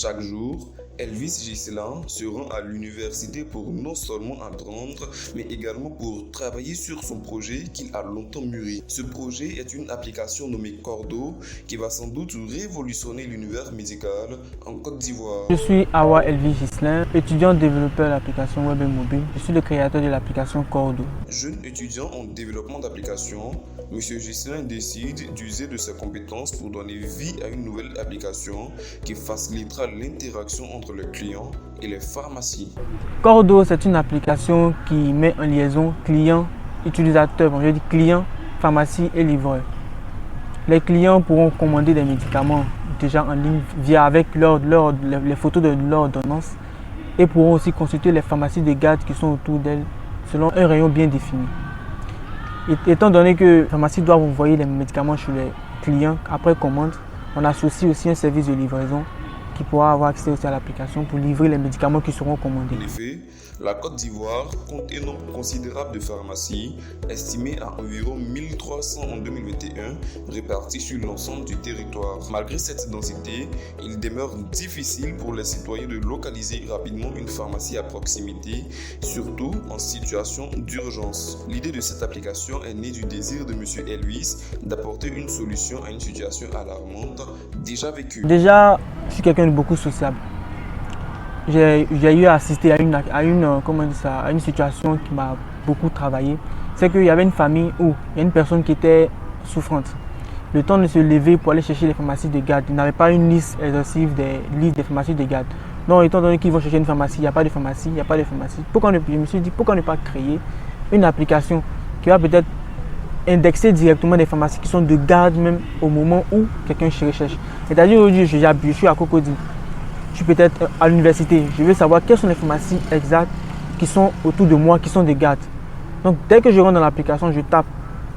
Chaque jour, Elvis Ghislain se rend à l'université pour non seulement apprendre, mais également pour travailler sur son projet qu'il a longtemps mûri. Ce projet est une application nommée Cordo qui va sans doute révolutionner l'univers médical en Côte d'Ivoire. Je suis Awa Elvis Ghislain, étudiant développeur d'applications web et mobile. Je suis le créateur de l'application Cordo. Jeune étudiant en développement d'applications, M. Ghislain décide d'user de ses compétences pour donner vie à une nouvelle application qui facilitera l'interaction entre les clients et les pharmacies. Cordo, c'est une application qui met en liaison client-utilisateur, je dis client, pharmacie et livreur. Les clients pourront commander des médicaments déjà en ligne avec les photos de leur ordonnance et pourront aussi consulter les pharmacies de garde qui sont autour d'elles selon un rayon bien défini. Étant donné que les pharmacies doivent envoyer les médicaments chez les clients après commande, on associe aussi un service de livraison qui pourra avoir accès aussi à l'application pour livrer les médicaments qui seront commandés. En effet, la Côte d'Ivoire compte un nombre considérable de pharmacies, estimé à environ 1300 en 2021, réparties sur l'ensemble du territoire. Malgré cette densité, il demeure difficile pour les citoyens de localiser rapidement une pharmacie à proximité, surtout en situation d'urgence. L'idée de cette application est née du désir de M. Elvis d'apporter une solution à une situation alarmante déjà vécue. Déjà, je suis quelqu'un de beaucoup sociable. J'ai eu à assister à une situation qui m'a beaucoup travaillé. C'est qu'il y avait une famille où il y a une personne qui était souffrante. Le temps de se lever pour aller chercher les pharmacies de garde, il n'avait pas une liste exhaustive des listes des pharmacies de garde. Donc, étant donné qu'ils vont chercher une pharmacie, il n'y a pas de pharmacie, il n'y a pas de pharmacie. Je me suis dit, pourquoi ne pas créer une application qui va peut-être indexer directement des pharmacies qui sont de garde même au moment où quelqu'un recherche. C'est-à-dire aujourd'hui, je suis à Cocody, je suis peut-être à l'université, je veux savoir quelles sont les pharmacies exactes qui sont autour de moi, qui sont de garde. Donc dès que je rentre dans l'application, je tape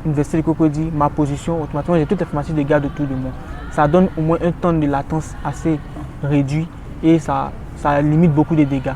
Université de Cocody, ma position, automatiquement j'ai toutes les pharmacies de garde autour de moi. Ça donne au moins un temps de latence assez réduit et ça limite beaucoup de dégâts.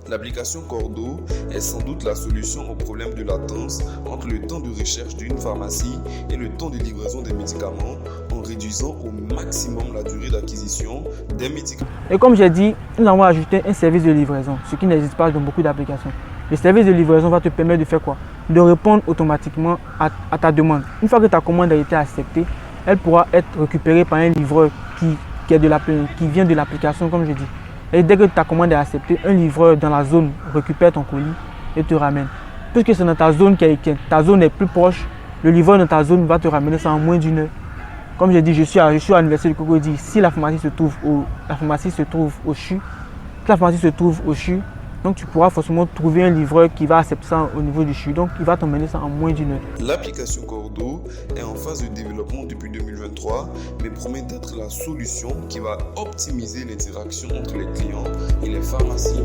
L'application Cordo est sans doute la solution au problème de latence entre le temps de recherche d'une pharmacie et le temps de livraison des médicaments en réduisant au maximum la durée d'acquisition des médicaments. Et comme j'ai dit, nous avons ajouté un service de livraison, ce qui n'existe pas dans beaucoup d'applications. Le service de livraison va te permettre de faire quoi? De répondre automatiquement à ta demande. Une fois que ta commande a été acceptée, elle pourra être récupérée par un livreur qui vient de l'application, comme je dis. Et dès que ta commande est acceptée, un livreur dans la zone récupère ton colis et te ramène. Puisque c'est dans ta zone ta zone est plus proche, le livreur dans ta zone va te ramener ça en moins d'une heure. Comme je dis, je suis à l'université de Cocody. Si la pharmacie se trouve au CHU, donc tu pourras forcément trouver un livreur qui va accepter ça au niveau du CHU. Donc il va t'emmener ça en moins d'une heure. L'application Cordo est en phase de développement depuis 2023, mais promet d'être la solution qui va optimiser l'interaction entre les clients et les pharmacies.